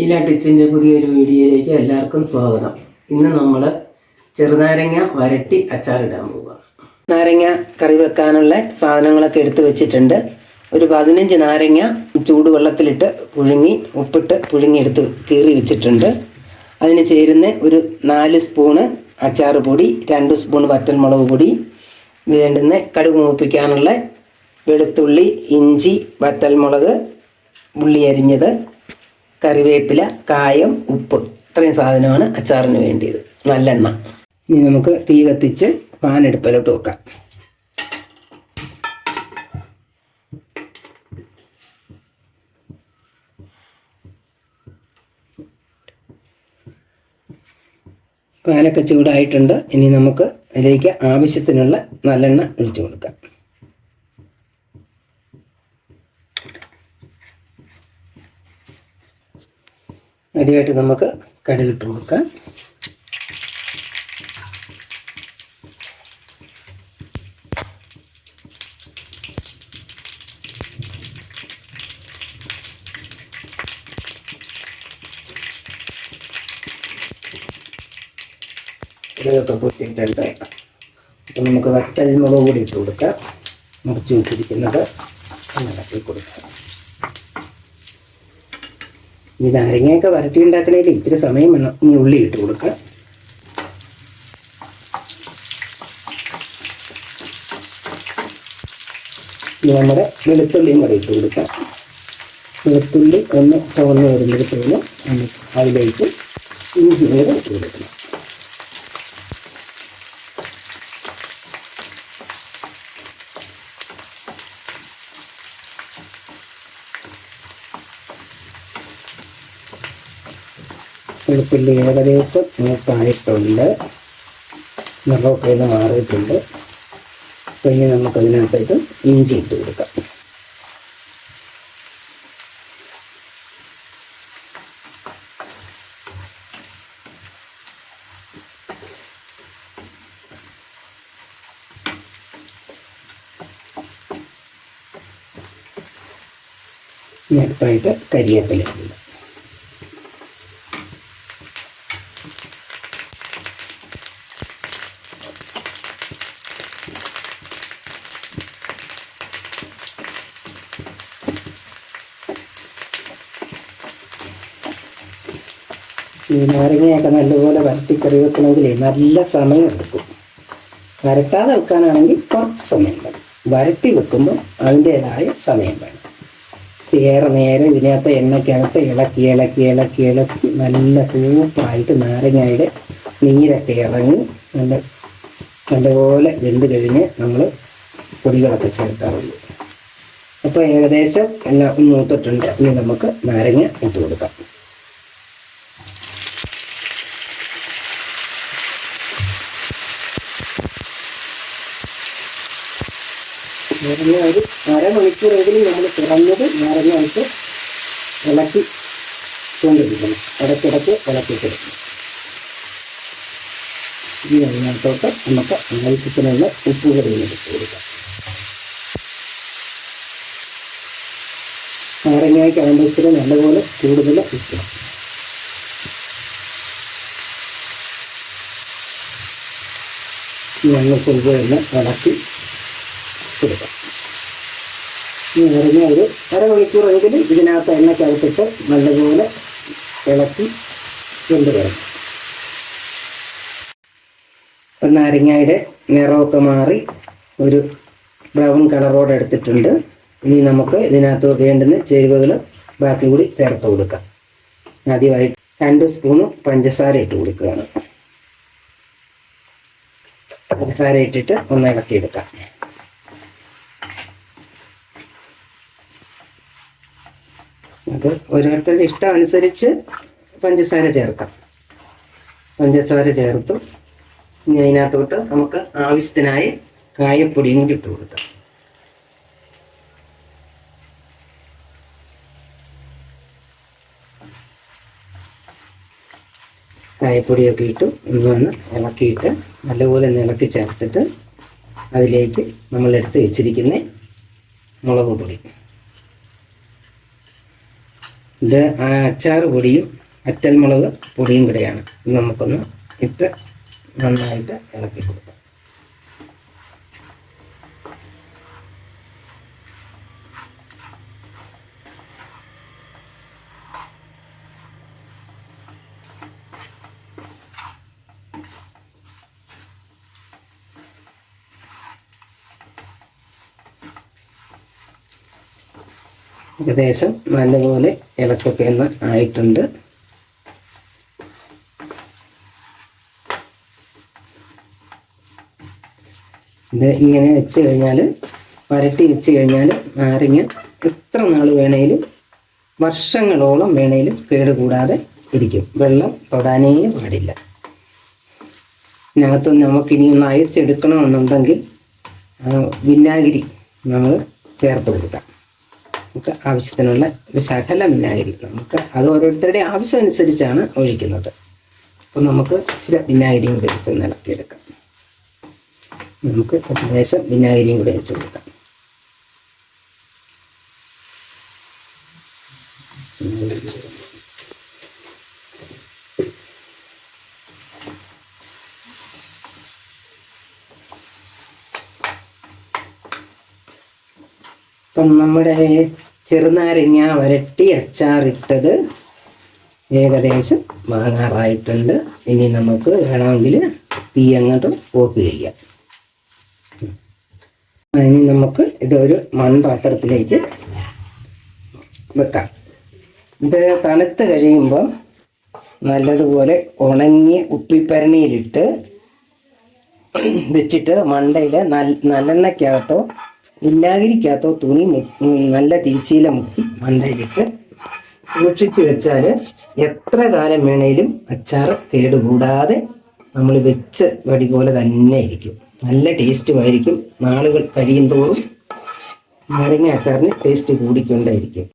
ഈല ടിച്ചിൻ്റെ പുതിയൊരു വീഡിയോയിലേക്ക് എല്ലാവർക്കും സ്വാഗതം. ഇന്ന് നമ്മൾ ചെറുനാരങ്ങ വരട്ടി അച്ചാറിടാൻ പോവുക. നാരങ്ങ കറി വെക്കാനുള്ള സാധനങ്ങളൊക്കെ എടുത്തു വെച്ചിട്ടുണ്ട്. ഒരു 15 നാരങ്ങ ചൂടുവെള്ളത്തിലിട്ട് പുഴുങ്ങി ഉപ്പിട്ട് പുഴുങ്ങിയെടുത്ത് കീറി വെച്ചിട്ടുണ്ട്. അതിന് ചേരുന്ന ഒരു 4 സ്പൂണ് അച്ചാർ പൊടി, 2 സ്പൂൺ വറ്റൽമുളക് പൊടി, വേണ്ടുന്ന കടുക് മൂപ്പിക്കാനുള്ള വെളുത്തുള്ളി, ഇഞ്ചി, വറ്റൽമുളക്, ഉള്ളി അരിഞ്ഞത്, കറിവേപ്പില, കായം, ഉപ്പ്, ഇത്രയും സാധനമാണ് അച്ചാറിന് വേണ്ടിയത്. നല്ലെണ്ണ. ഇനി നമുക്ക് തീ കത്തിച്ച് പാൻ അടുപ്പിലോട്ട് വെക്കാം. പാനൊക്കെ ചൂടായിട്ടുണ്ട്. ഇനി നമുക്ക് അതിലേക്ക് ആവശ്യത്തിനുള്ള നല്ലെണ്ണ ഒഴിച്ചു കൊടുക്കാം. ആദ്യമായിട്ട് നമുക്ക് കടുകിട്ട് കൊടുക്കാം. ഇതൊക്കെ പൊട്ടിയിട്ടുണ്ട്. അപ്പം നമുക്ക് വറ്റൽമുളക് കൂടി ഇട്ട് കൊടുക്കാം. മുറിച്ച് വെച്ചിരിക്കുന്നത് ഇളക്കി കൊടുക്കാം. ഈ നാരങ്ങയൊക്കെ വരട്ടി ഉണ്ടാക്കണേൽ ഇത്തിരി സമയം വേണം. ഇനി ഉള്ളി ഇട്ട് കൊടുക്കാം. ഇനി നമ്മുടെ വെളുത്തുള്ളിയും കൂടെ ഇട്ട് കൊടുക്കാം. വെളുത്തുള്ളി ഒന്ന് ചുവന്ന് വരുമ്പോഴത്തേനും അതിലേക്ക് ഇഞ്ചി കൂടെ ഇട്ട് കൊടുക്കണം. വെളുത്തുള്ളി ഏകദേശം മൂപ്പായിട്ടുണ്ട്. നിറമൊക്കെ ഇത് മാറിയിട്ടുണ്ട്. അപ്പോൾ ഇനി നമുക്കതിനകത്തേക്ക് ഇഞ്ചി ഇട്ട് കൊടുക്കാം. ഇനി അടുത്തായിട്ട് കരിവേപ്പില ഇടുക. ഈ നാരങ്ങയൊക്കെ നല്ലപോലെ വരട്ടിക്കറി വെക്കണമെങ്കിൽ നല്ല സമയം എടുക്കും. വരട്ടാതെ വെക്കാനാണെങ്കിൽ കുറച്ച് സമയം വേണം. വരട്ടി വെക്കുമ്പോൾ അതിൻ്റേതായ സമയം വേണം. ഏറെ നേരം ഇതിനകത്ത് എണ്ണയ്ക്കകത്ത് ഇളക്കി ഇളക്കി ഇളക്കി ഇളക്കി നല്ല സൂപ്പറായിട്ട് നാരങ്ങയുടെ നീരൊക്കെ ഇറങ്ങി നല്ലപോലെ വെന്ത് കഴിഞ്ഞ് നമ്മൾ പൊടികളൊക്കെ ചേർക്കാറുള്ളൂ. അപ്പോൾ ഏകദേശം എല്ലാം മൂത്തിട്ടുണ്ട്. ഇനി നമുക്ക് നാരങ്ങ ഇട്ട് കൊടുക്കാം. നാരങ്ങ ഒരു അരമണിക്കൂറെങ്കിലും നമ്മൾ തുറന്നത് നാരങ്ങയായിട്ട് ഇളക്കി കൊണ്ടിരിക്കണം. ഇടയ്ക്കിടയ്ക്ക് ഇളക്കിക്കൊടുക്കണം. ഈ അതിനകത്തോട്ട് നമുക്ക് ആവശ്യത്തിനുള്ള ഉപ്പ് കൂടി ഇട്ട് കൊടുക്കാം. നാരങ്ങയ്ക്ക് ആകുമ്പോഴത്തേന് നല്ലപോലെ കൂടുതൽ ഉപ്പ്. ഈ എണ്ണ കൊണ്ടുവന്ന് ഇളക്കി കൊടുക്കാം. ഈ നാരങ്ങ ഒരു അരമണിക്കൂറെങ്കിലും ഇതിനകത്ത് എണ്ണയ്ക്കകത്തിട്ട് നല്ലപോലെ ഇളക്കി കൊണ്ടുവരണം. അപ്പം നാരങ്ങയുടെ നിറമൊക്കെ മാറി ഒരു ബ്രൗൺ കളറോടെ എടുത്തിട്ടുണ്ട്. ഇനി നമുക്ക് ഇതിനകത്ത് വേണ്ടുന്ന ചേരുവകൾ ബാക്കി കൂടി ചേർത്ത് കൊടുക്കാം. ആദ്യമായിട്ട് 2 സ്പൂണ് പഞ്ചസാര ഇട്ട് കൊടുക്കുകയാണ്. പഞ്ചസാര ഇട്ടിട്ട് ഒന്ന് ഇളക്കിയെടുക്കാം. അത് ഓരോരുത്തരുടെ ഇഷ്ടം അനുസരിച്ച് പഞ്ചസാര ചേർക്കാം. പഞ്ചസാര ചേർത്തു. ഇനി അതിനകത്തോട്ട് നമുക്ക് ആവശ്യത്തിനായ കായപ്പൊടിയും കൂടി ഇട്ട് കൊടുക്കാം. കായപ്പൊടിയൊക്കെ ഇട്ടു ഒന്ന് ഇളക്കിയിട്ട് നല്ലപോലെ ഒന്ന് ഇളക്കി ചേർത്തിട്ട് അതിലേക്ക് നമ്മളെടുത്ത് വെച്ചിരിക്കുന്ന മുളക് പൊടി ഇത് ആ അച്ചാർ പൊടിയും അറ്റൽമുളക് പൊടിയും കൂടെയാണ്. ഇത് നമുക്കൊന്ന് ഇട്ട് നന്നായിട്ട് ഇളക്കി കൊടുക്കാം. ഏകദേശം നല്ലപോലെ ഇളക്കൊക്കെ ഒന്ന് ആയിട്ടുണ്ട്. ഇത് ഇങ്ങനെ വെച്ച് കഴിഞ്ഞാൽ, വരട്ടി വെച്ച് കഴിഞ്ഞാൽ നാരങ്ങ എത്ര നാൾ വേണേലും, വർഷങ്ങളോളം വേണേലും കേടുകൂടാതെ ഇരിക്കും. വെള്ളം തൊടാനേ പാടില്ല. ഇതിനകത്ത് നമുക്കിനി ഒന്ന് അയച്ചെടുക്കണമെന്നുണ്ടെങ്കിൽ വിനാഗിരി നമ്മൾ ചേർത്ത് കൊടുക്കാം. നമുക്ക് ആവശ്യത്തിനുള്ള ഒരു ശകലം വിനാഗിരി, നമുക്ക് അത് ഓരോരുത്തരുടെ ആവശ്യം അനുസരിച്ചാണ് ഒഴിക്കുന്നത്. അപ്പോൾ നമുക്ക് ഇച്ചിരി വിനാഗിരിയും കൂടി വെച്ച് ഇളക്കിയെടുക്കാം. നമുക്ക് ലേശം വിനാഗിരിയും കൂടി വെച്ച് കൊടുക്കാം. അപ്പം നമ്മുടെ ചെറുനാരങ്ങ വരട്ടി അച്ചാറിട്ടത് ഏകദേശം വാങ്ങാറായിട്ടുണ്ട്. ഇനി നമുക്ക് വേണമെങ്കിൽ തീ അങ്ങോട്ട് ഓഫ് ചെയ്യാം. ഇനി നമുക്ക് ഇതൊരു മൺപാത്രത്തിലേക്ക് വെക്കാം. ഇത് തണുത്ത് കഴിയുമ്പോൾ നല്ലതുപോലെ ഉണങ്ങിയ കുപ്പിപ്പരണിയിലിട്ട് വെച്ചിട്ട് മണ്ടയിൽ നല്ലെണ്ണയ്ക്കകത്തോ വിനാഗിരിക്കകത്തോ തുണി നല്ല തിരിശീല മുക്കി മണ്ടയിലിട്ട് സൂക്ഷിച്ച് വെച്ചാൽ എത്ര കാലം വേണേലും അച്ചാർ കേടുകൂടാതെ നമ്മൾ വെച്ച വടി പോലെ തന്നെ ഇരിക്കും. നല്ല ടേസ്റ്റുമായിരിക്കും. നാളുകൾ കഴിയും തോറും നാരങ്ങ അച്ചാറിന് ടേസ്റ്റ് കൂടിക്കൊണ്ടേയിരിക്കും.